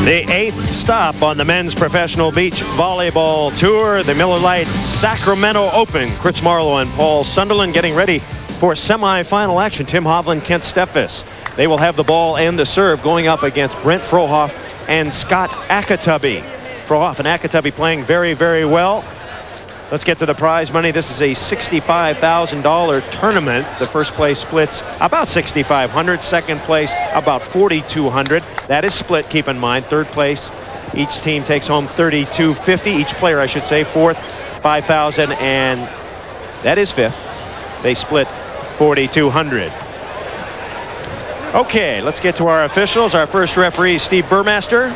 The 8th stop on the men's professional beach volleyball tour, the Miller Lite Sacramento Open. Chris Marlowe and Paul Sunderland getting ready for semi-final action. Tim Hovland, Kent Steffes. They will have the ball and the serve going up against Brent Frohoff and Scott Ayakatubby. Frohoff and Ayakatubby playing very, very well. Let's get to the prize money. This is a $65,000 tournament. The first place splits about $6,500. Second place about $4,200. That is split, keep in mind. Third place, each team takes home $3,250. Each player, I should say. Fourth, $5,000, and that is fifth. They split $4,200. Okay, let's get to our officials. Our first referee, Steve Burmaster.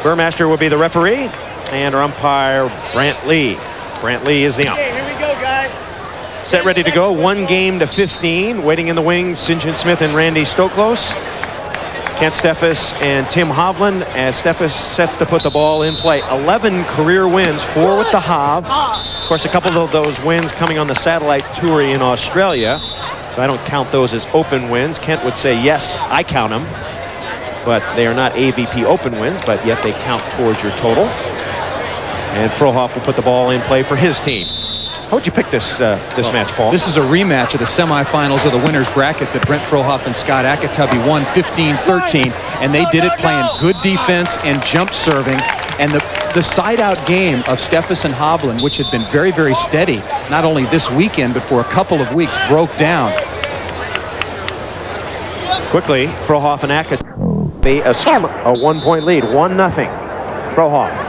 Burmaster will be the referee. And our umpire, Brant Lee. Brant Lee is the ump. Okay, here we go, guys. Set, ready to go. 1 game to 15. Waiting in the wings, St. John Smith and Randy Stoklos. Kent Steffes and Tim Hovland as Steffes sets to put the ball in play. 11 career wins, 4 with the Hov. Of course, a couple of those wins coming on the satellite tour in Australia. So I don't count those as open wins. Kent would say, yes, I count them. But they are not AVP open wins, but yet they count towards your total. And Frohoff will put the ball in play for his team. How would you pick this match, Paul? This is a rematch of the semifinals of the winner's bracket that Brent Frohoff and Scott Ayakatubby won 15-13, and they did it playing good defense and jump serving. And the side-out game of Steffes and Hovland, which had been very, very steady, not only this weekend, but for a couple of weeks, broke down. Quickly, Frohoff and Ayakatubby, a 1-point lead, 1-0. Frohoff.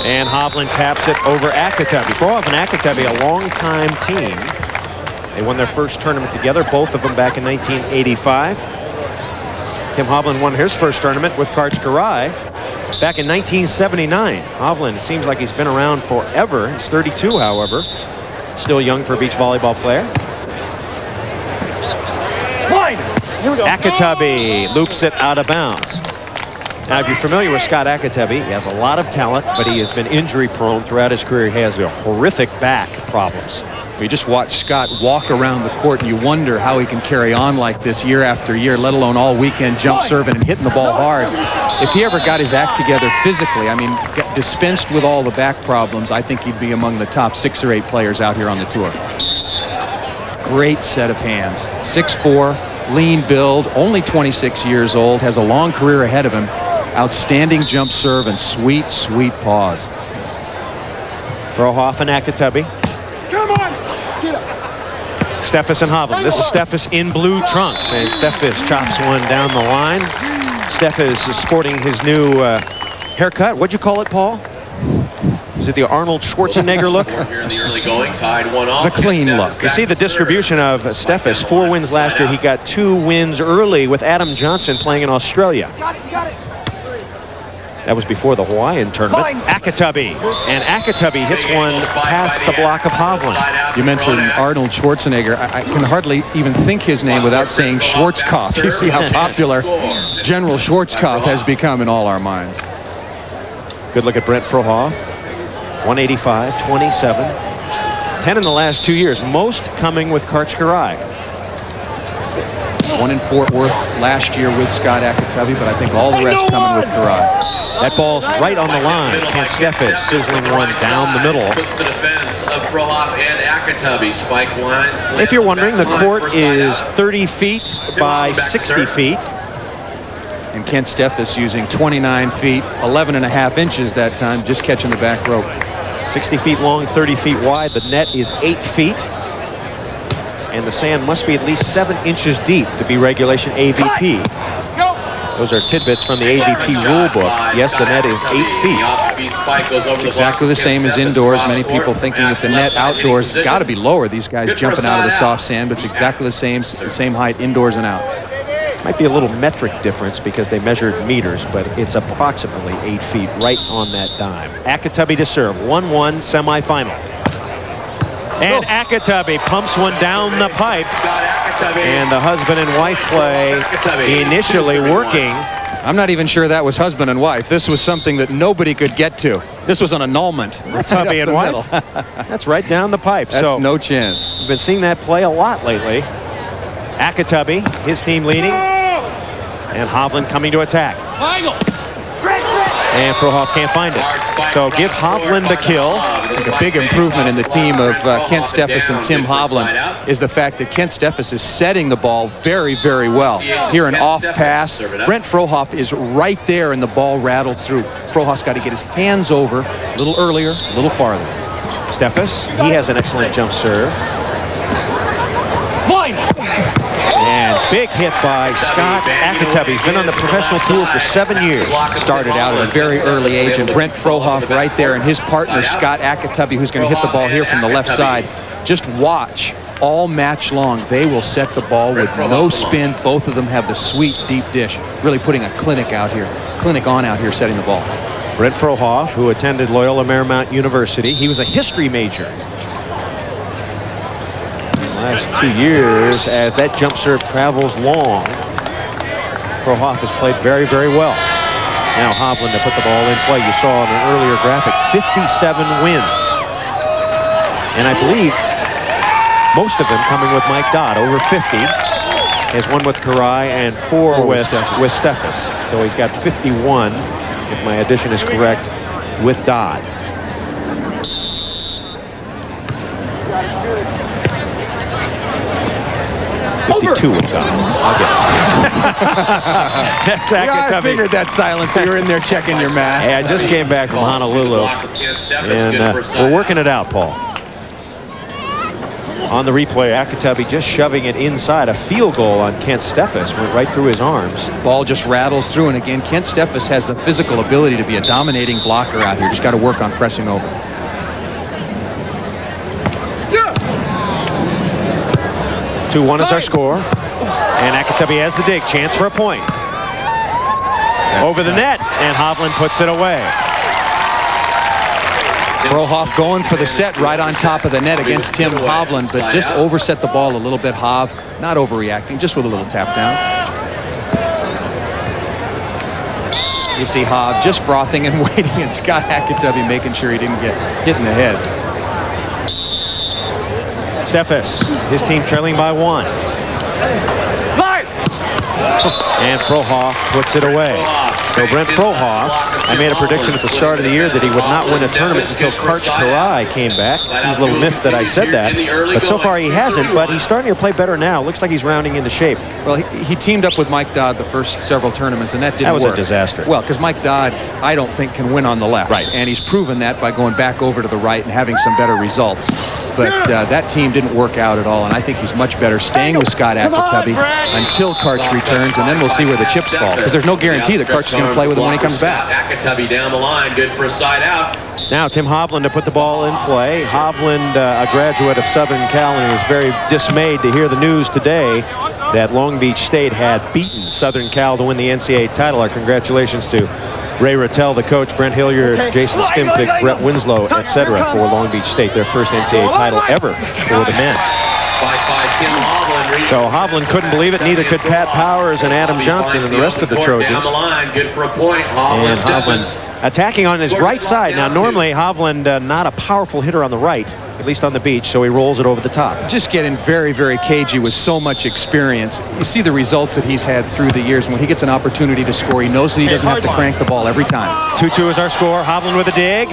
And Hovland taps it over Ayakatubby. Frohoff and Ayakatubby, a long-time team. They won their first tournament together, both of them back in 1985. Tim Hovland won his first tournament with Karts-Garai back in 1979. Hovland, it seems like he's been around forever. He's 32, however. Still young for a beach volleyball player. Here we go. Ayakatubby loops it out of bounds. Now, if you're familiar with Scott Ayakatubby, he has a lot of talent, but he has been injury prone throughout his career. He has horrific back problems. You just watch Scott walk around the court and you wonder how he can carry on like this year after year, let alone all weekend jump serving and hitting the ball hard. If he ever got his act together physically, I mean, dispensed with all the back problems, I think he'd be among the top 6 or 8 players out here on the tour. Great set of hands. 6'4", lean build, only 26 years old, has a long career ahead of him. Outstanding jump serve and sweet, sweet paws. Frohoff and Ayakatubby. Come on. Get up. Steffes and Hovland. This is Steffes in blue trunks, and Steffes chops one down the line. Steffes is sporting his new haircut. What'd you call it, Paul? Is it the Arnold Schwarzenegger look? Here in the early going, tied 1 off. The clean look. You see the distribution of Steffes. 4 wins last year. He got 2 wins early with Adam Johnson playing in Australia. Got it, you got it. That was before the Hawaiian tournament. Ayakatubby. And Ayakatubby hits one past the block of Hovland. You mentioned Arnold Schwarzenegger. I can hardly even think his name without saying Schwarzkopf. You see how popular General Schwarzkopf has become in all our minds. Good look at Brent Frohoff. 185, 27. 10 in the last 2 years. Most coming with Karts-Garai. 1 in Fort Worth last year with Scott Ayakatubby, but I think all the rest coming with Garai. That ball's right on the line. Kent Steffes sizzling one down the middle. Puts the defense of Frohoff and Ayakatubby. Spike line. If you're wondering, the court is 30 feet by 60 feet. And Kent Steffes using 29 feet, 11.5 inches that time, just catching the back rope. 60 feet long, 30 feet wide. The net is 8 feet. And the sand must be at least 7 inches deep to be regulation AVP. Those are tidbits from the AVP rule book. Yes, the net is 8 feet. It's exactly the same as indoors. Many people thinking that the net outdoors has got to be lower. These guys jumping out of the soft sand, but it's exactly the same height indoors and out. Might be a little metric difference because they measured meters, but it's approximately 8 feet right on that dime. Ayakatubby to serve. 1-1 semifinal. And Ayakatubby pumps one down the pipe. And the husband and wife play initially working. I'm not even sure that was husband and wife. This was something that nobody could get to. This was an annulment. That's hubby and wife. That's right down the pipe. That's so no chance. We've been seeing that play a lot lately. Ayakatubby, his team leading. And Hovland coming to attack. And Frohoff can't find it. So give Hovland the kill. I think a big improvement in the team of Kent Steffes and Tim Hovland is the fact that Kent Steffes is setting the ball very, very well. Here an off pass. Brent Frohoff is right there and the ball rattled through. Frohoff's got to get his hands over a little earlier, a little farther. Steffes, he has an excellent jump serve. And big hit by Scott Ayakatubby. He's been on the professional tour for 7 years. Started out at a very early age, and Brent Frohoff right there, and his partner Scott Ayakatubby, who's going to hit the ball here from the left side. Just watch all match long. They will set the ball with no spin. Both of them have the sweet deep dish. Really putting a clinic out here setting the ball. Brent Frohoff, who attended Loyola Marymount University. He was a history major. Last 2 years, as that jump serve travels long, Frohoff has played very, very well. Now Hovland to put the ball in play. You saw in an earlier graphic, 57 wins. And I believe most of them coming with Mike Dodd, over 50. Has one with Karai and 4 with Steffes. So he's got 51, if my addition is correct, with Dodd. With Dodd. I'll get it. I figured that silence. You were in there checking your math. Hey, I just came back from Honolulu, and we're working it out, Paul. On the replay, Ayakatubby just shoving it inside. A field goal on Kent Steffes went right through his arms. Ball just rattles through, and again, Kent Steffes has the physical ability to be a dominating blocker out here. Just got to work on pressing over. 2-1 is our score. And Ayakatubby has the dig. Chance for a point. Over the net, and Hovland puts it away. Frohoff going for the set right on top of the net against Tim Hovland, but just overset the ball a little bit. Hov not overreacting, just with a little tap down. You see Hov just frothing and waiting, and Scott Ayakatubby making sure he didn't get hit in the head. Steffes, his team trailing by 1. And Frohoff puts it away. So Brent Frohoff, I made a prediction at the start of the year that he would not win a tournament until Karch Karai came back. He's a little miffed that I said that. But so far he hasn't, but he's starting to play better now. Looks like he's rounding into shape. Well, he teamed up with Mike Dodd the first several tournaments, and that didn't work. That was a disaster. Well, because Mike Dodd, I don't think, can win on the left. Right. And he's proven that by going back over to the right and having some better results. But that team didn't work out at all, and I think he's much better staying with Scott Ayakatubby until Karch returns, and then we'll see where the chips fall, because there's no guarantee that Karch is going to play with him when he comes back. Ayakatubby down the line, good for a side out. Now Tim Hovland to put the ball in play. Hovland, a graduate of Southern Cal, and he was very dismayed to hear the news today that Long Beach State had beaten Southern Cal to win the NCAA title. Our congratulations to Ray Rattel, the coach, Brent Hilliard, Jason Stimpick, Brett Winslow, etc. for Long Beach State, their first NCAA title ever for the men. So Hovland couldn't believe it, neither could Pat Powers and Adam Johnson and the rest of the Trojans. And Hovland attacking on his right side. Now normally Hovland not a powerful hitter on the right, at least on the beach, so he rolls it over the top. Just getting very, very cagey with so much experience. You see the results that he's had through the years. When he gets an opportunity to score, he knows that he doesn't have to crank the ball every time. 2-2 is our score. Hovland with a dig.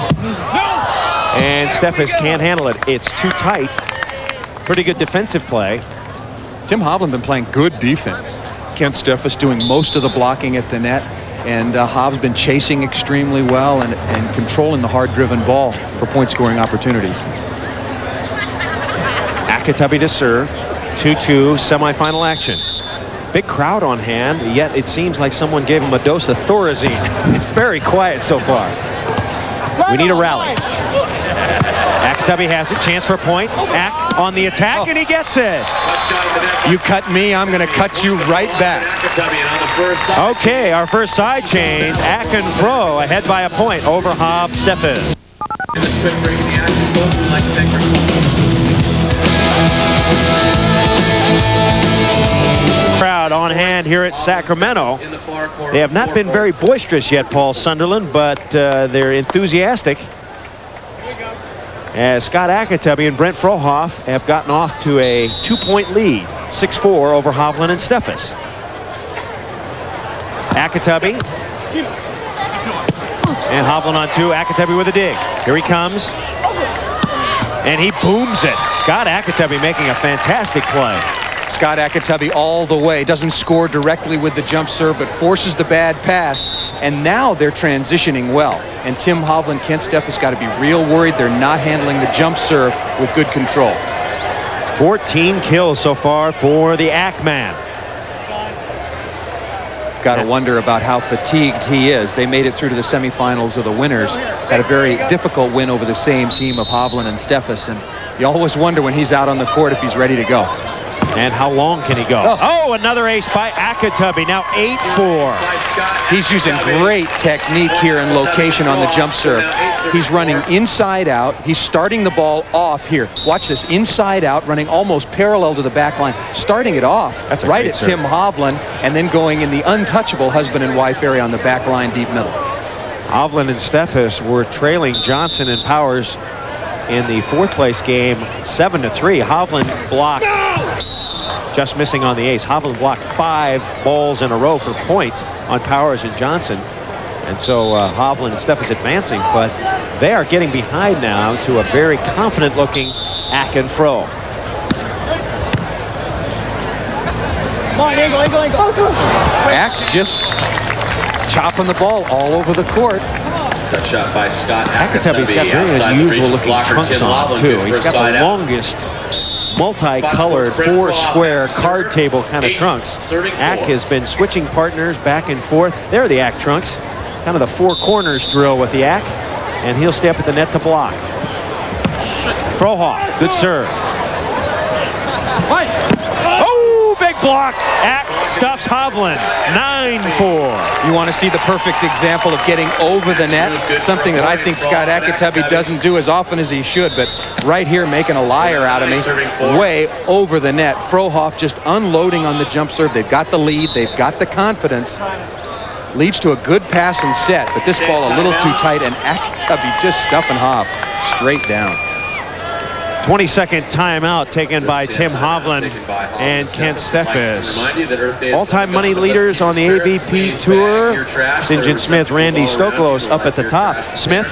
And Steffes can't handle it. It's too tight. Pretty good defensive play. Tim Hovland been playing good defense. Kent Steffes doing most of the blocking at the net. And Hov's been chasing extremely well and controlling the hard-driven ball for point-scoring opportunities. Ayakatubby to serve. 2-2 semifinal action. Big crowd on hand, yet it seems like someone gave him a dose of Thorazine. It's very quiet so far. We need a rally. Ayakatubby has a chance for a point. Ack on the attack, and he gets it. You cut me, I'm going to cut you right back. Okay, our first side change. Ack and Fro ahead by a point over Hov Steffes. Crowd on hand here at Sacramento. They have not been very boisterous yet, Paul Sunderland, but they're enthusiastic. As Scott Ayakatubby and Brent Frohoff have gotten off to a 2-point lead. 6-4 over Hovland and Steffes. Ayakatubby. And Hovland on 2. Ayakatubby with a dig. Here he comes. And he booms it. Scott Ayakatubby making a fantastic play. Scott Ayakatubby all the way. Doesn't score directly with the jump serve, but forces the bad pass. And now they're transitioning well. And Tim Hovland, Kent Steffes got to be real worried they're not handling the jump serve with good control. 14 kills so far for the Ack-man. Got to wonder about how fatigued he is. They made it through to the semifinals of the winners. Had a very difficult win over the same team of Hovland and Steffes. And you always wonder when he's out on the court if he's ready to go. And how long can he go? Oh, another ace by Ayakatubby. Now 8-4. He's using great technique here and location on the jump serve. He's running inside out. He's starting the ball off here. Watch this, inside out, running almost parallel to the back line. Starting it off right at Tim Hovland, and then going in the untouchable husband and wife area on the back line, deep middle. Hovland and Steffes were trailing Johnson and Powers in the 4th place game 7-3. Hovland blocked, just missing on the ace. Hovland blocked 5 balls in a row for points on Powers and Johnson. And so Hovland and Steffes advancing, but they are getting behind now to a very confident looking Ack and Fro. Ack just chopping the ball all over the court. Good shot by Scott Ayakatubby's got very unusual looking trunks on too. He's got the longest multicolored 4-square card table kind of trunks. Ack has been switching partners back and forth. There are the Ack trunks. Kind of the 4 corners drill with the Ack. And he'll stay up at the net to block. Frohoff, good serve. Oh, big block. Ack stuffs Hovland. 9-4. You want to see the perfect example of getting over the net, something that I think Scott Ayakatubby doesn't do as often as he should, but right here making a liar out of me, way over the net. Frohoff just unloading on the jump serve. They've got the lead, they've got the confidence. Leads to a good pass and set, but this ball a little too tight, and Ayakatubby just stuffing Hov straight down. 22nd timeout taken by Tim Hovland and Kent Steffes. All-time money leaders on the AVP tour. St. John Smith, Randy Stoklos up at the top. Smith,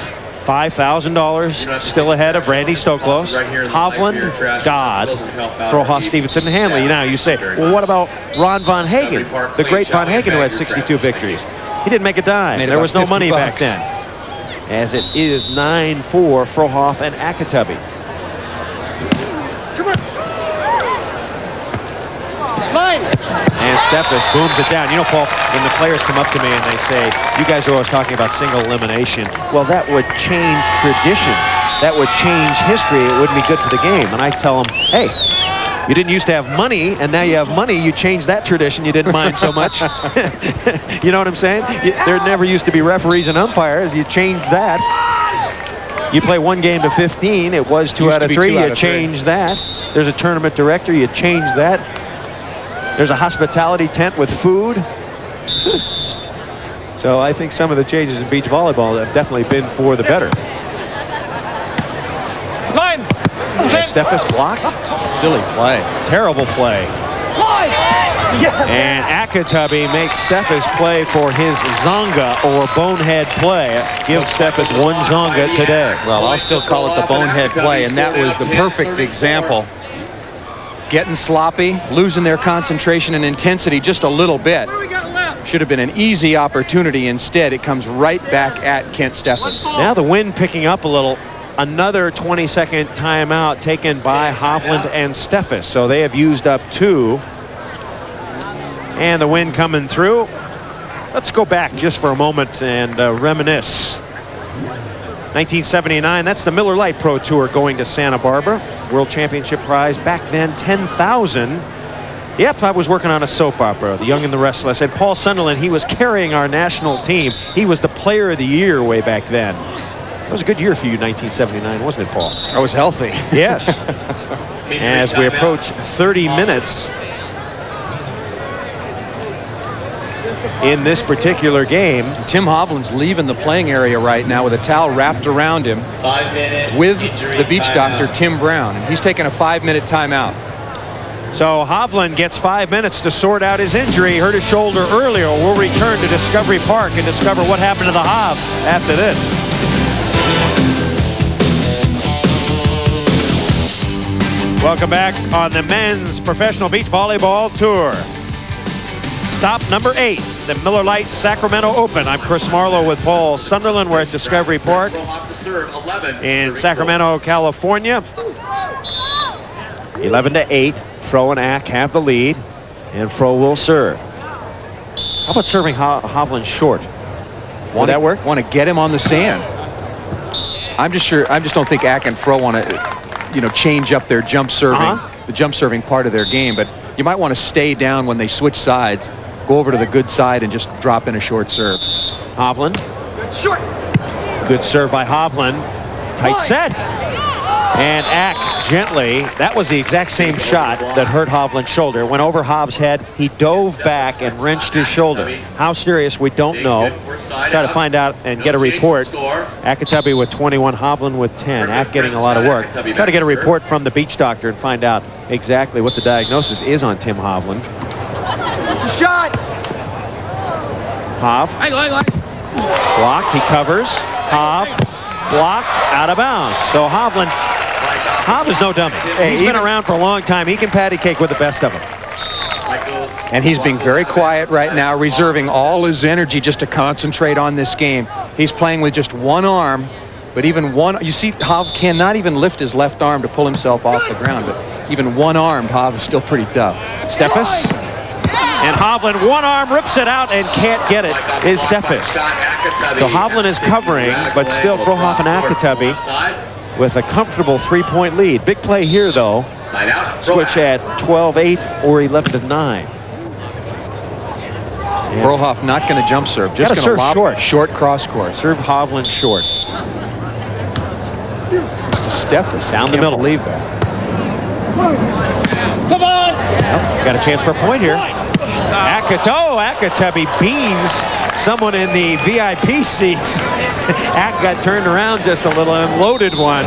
$5,000 still ahead of Randy Stoklos. Hovland, Dodd, Frohoff, Stevenson, and Hanley. Now you say, well, what about Ron Von Hagen, the great Von Hagen who had 62 victories? He didn't make a dime. There was no money back then. As it is 9-4, Frohoff and Ayakatubby. And Steffes booms it down. You know, Paul, when the players come up to me and they say, you guys are always talking about single elimination. Well, that would change tradition. That would change history. It wouldn't be good for the game. And I tell them, hey, you didn't used to have money, and now you have money. You changed that tradition you didn't mind so much. You know what I'm saying? There never used to be referees and umpires. You changed that. You play 1 game to 15. It was 2 out of 3. You changed that. There's a tournament director. You changed that. There's a hospitality tent with food. So I think some of the changes in beach volleyball have definitely been for the better. Line. Steffes blocked. Silly play. Terrible play. Line. Yes. And Ayakatubby makes Steffes play for his Zonga or bonehead play. Give Steffes 1 Zonga today. Well, I'll still call it the bonehead play, and that was the perfect example. Getting sloppy, losing their concentration and intensity just a little bit. Should have been an easy opportunity. Instead, it comes right back at Kent Steffes. Now the wind picking up a little. Another 22nd timeout taken by Hovland and Steffes. So they have used up 2. And the wind coming through. Let's go back just for a moment and reminisce. 1979, that's the Miller Lite Pro Tour going to Santa Barbara. World Championship prize back then, $10,000. Yep, I was working on a soap opera, The Young and the Restless, and Paul Sunderland, he was carrying our national team. He was the player of the year way back then. It was a good year for you, 1979, wasn't it, Paul? I was healthy. Yes. As we approach 30 minutes in this particular game. Tim Hovland's leaving the playing area right now with a towel wrapped around him with the beach doctor, Tim Brown. And he's taking a 5-minute timeout. So Hovland gets 5 minutes to sort out his injury. He hurt his shoulder earlier. We'll return to Discovery Park and discover what happened to the Hov after this. Welcome back on the men's professional beach volleyball tour. Stop number 8, the Miller Lite Sacramento Open. I'm Chris Marlowe with Paul Sunderland. We're at Discovery Park in Sacramento, California. 11-8. Fro and Ack have the lead, and Fro will serve. How about serving Hovland short? Would that work? Want to get him on the sand. I just don't think Ack and Fro want to, change up their jump serving, the jump serving part of their game. But you might want to stay down when they switch sides, go over to the good side, and just drop in a short serve. Hovland. Short. Good serve by Hovland. Tight set. And Ack gently, that was the exact same shot that hurt Hovland's shoulder. Went over Hov's head. He dove back and wrenched his shoulder. How serious, we don't know. Try to find out and get a report. Ayakatubby with 21, Hovland with 10. Ack getting a lot of work. Try to get a report from the beach doctor and find out exactly what the diagnosis is on Tim Hovland. It's a shot. Hov. Blocked, he covers. Hov blocked, out of bounds. So Hovland, Hov is no dummy. He's been around for a long time. He can patty cake with the best of them. And he's being very quiet right now, reserving all his energy just to concentrate on this game. He's playing with just one arm, but even one, you see Hov cannot even lift his left arm to pull himself off the ground, but even one-armed Hov is still pretty tough. Steffes. And Hovland, one arm, rips it out and can't get it, is Steffes. So Hovland is covering, but still Frohoff and Ayakatubby with a comfortable 3-point lead. Big play here, though. Switch at 12-8 or 11-9. Frohoff not going to jump serve, just going to lob short cross court. Serve Hovland short. Mr. Steffes down the middle. Believe that. Come on! Well, got a chance for a point here. Ayakatubby beans someone in the VIP seats. Ack got turned around just a little and loaded one.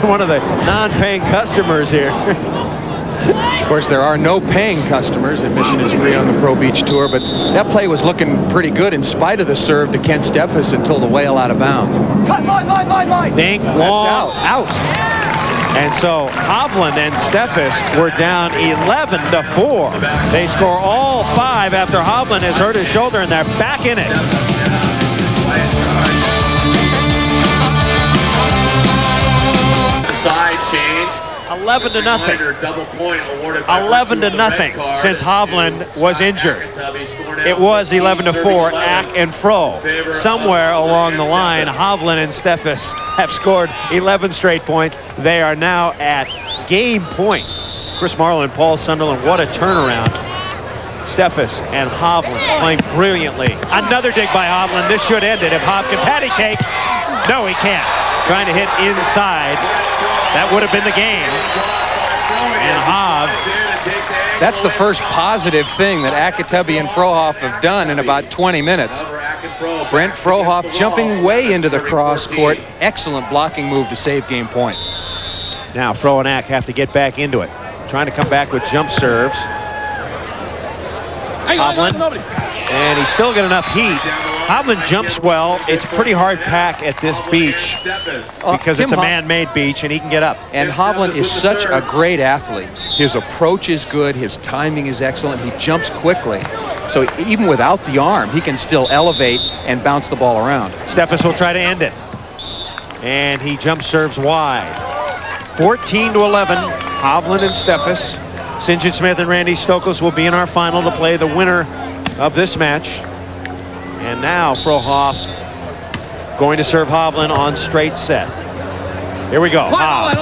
One of the non-paying customers here. Of course, there are no paying customers. Admission is free on the Pro Beach Tour, but that play was looking pretty good in spite of the serve to Ken Steffes until the whale out of bounds. Think long out. And so Hovland and Steffes were down 11-4. They score all 5 after Hovland has hurt his shoulder, and they're back in it. Side change. 11-0. 11-0 since Hovland was injured. It was 11-4, Ack and Fro. Somewhere along the line, Hovland and Steffes have scored 11 straight points. They are now at game point. Chris Marlowe and Paul Sunderland, what a turnaround. Steffes and Hovland playing brilliantly. Another dig by Hovland. This should end it if Hov can patty cake. No, he can't. Trying to hit inside. That would have been the game. And Hov. That's the first positive thing that Ayakatubby and Frohoff have done in about 20 minutes. Brent Frohoff jumping way into the cross court. Excellent blocking move to save game point. Now Fro and Ack have to get back into it. Trying to come back with jump serves. Hovland. And he's still got enough heat. Hovland jumps well. It's a pretty hard pack at this beach because it's a man-made beach and he can get up. And Hovland is such a great athlete. His approach is good. His timing is excellent. He jumps quickly. So even without the arm, he can still elevate and bounce the ball around. Steffes will try to end it. And he jump serves wide. 14-11, Hovland and Steffes. St. John Smith and Randy Stokos will be in our final to play the winner of this match. And now Frohoff going to serve Hovland on straight set. Here we go. Hov.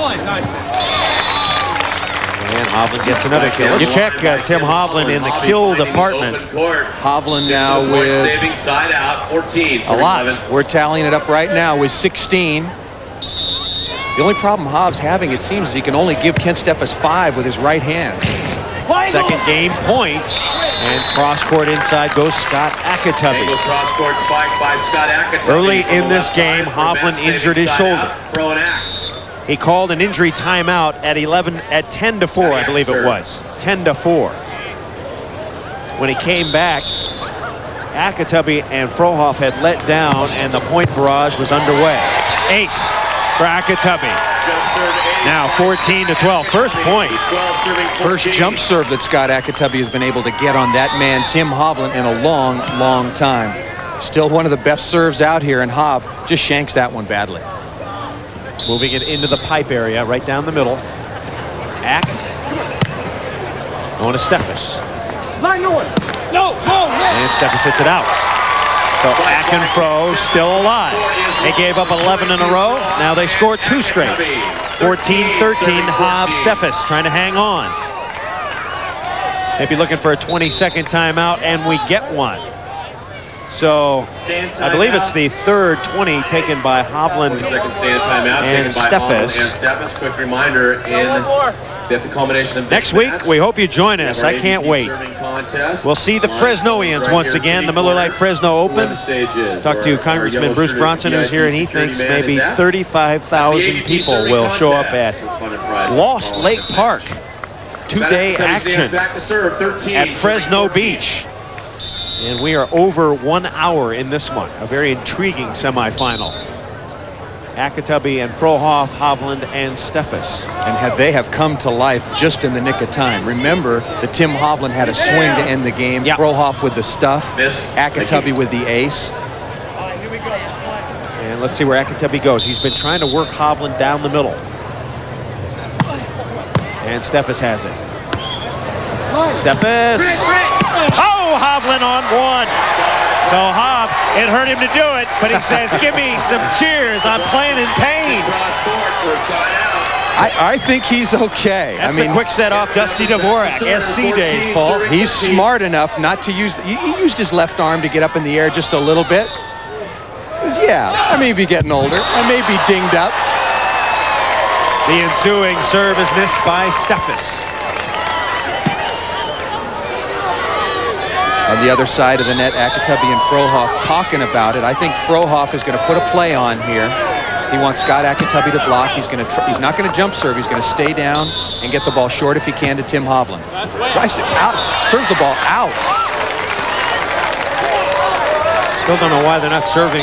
And Hovland gets another kill. You check Tim Hovland in the kill department. Hovland now with saving side out 14. A lot. We're tallying it up right now with 16. The only problem Hov's having, it seems, is he can only give Ken Steffes 5 with his right hand. Second game point. And cross-court inside goes Scott Ayakatubby. Cross-court spike by Scott Ayakatubby. Early in this game, Hovland injured his shoulder. He called an injury timeout at 10 to 4, I believe it was. 10 to 4. When he came back, Ayakatubby and Frohoff had let down, and the point barrage was underway. Ace for Ayakatubby. Now 14 to 12. First point. First jump serve that Scott Ayakatubby has been able to get on that man, Tim Hovland, in a long, long time. Still one of the best serves out here, and Hov just shanks that one badly. Moving it into the pipe area, right down the middle. Ack. Going to Steffes. Line north. No. And Steffes hits it out. So Ack and Fro still alive. They gave up 11 in a row. Now they score 2 straight. 14-13, Hov Steffes trying to hang on. Maybe looking for a 20-second timeout, and we get one. So I believe it's the third 20 taken by Hovland and Steffes. Quick reminder, at the culmination of next week, we hope you join us. I can't wait. We'll see the Fresnoians once again, the Miller Lite Fresno Open. Talk to Congressman Bruce Bronson, who's here, and he thinks maybe 35,000 people will show up at Lost Lake Park. 2-day action at Fresno Beach. And we are over 1 hour in this one. A very intriguing semifinal. Ayakatubby and Frohoff, Hovland and Steffes. And they have come to life just in the nick of time. Remember that Tim Hovland had a swing to end the game. Yep. Frohoff with the stuff. Ayakatubby with the ace. And let's see where Ayakatubby goes. He's been trying to work Hovland down the middle. And Steffes has it. Steffes. Oh, Hovland on one. So Hov, it hurt him to do it, but he says, give me some cheers. I'm playing in pain. I think he's okay. That's a quick set off Dusty Dvorak, SC days, Paul. He's smart enough not to use, he used his left arm to get up in the air just a little bit. He says, yeah, I may be getting older. I may be dinged up. The ensuing serve is missed by Steffes. On the other side of the net, Ayakatubby and Frohoff talking about it. I think Frohoff is going to put a play on here. He wants Scott Ayakatubby to block. He's not going to jump serve. He's going to stay down and get the ball short if he can to Tim Hovland. Drives it out, serves the ball out. Still don't know why they're not serving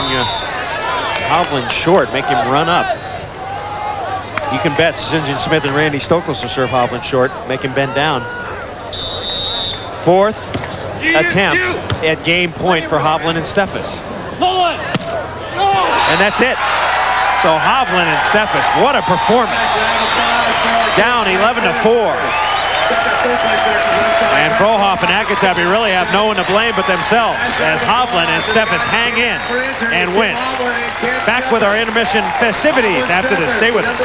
Hovland short. Make him run up. You can bet St. John Smith and Randy Stokos will serve Hovland short. Make him bend down. Fourth attempt at game point for Hovland and Steffes. And that's it. So Hovland and Steffes, what a performance. Down 11 to 4. And Frohoff and Ayakatubby really have no one to blame but themselves as Hovland and Steffes hang in and win. Back with our intermission festivities after this. Stay with us.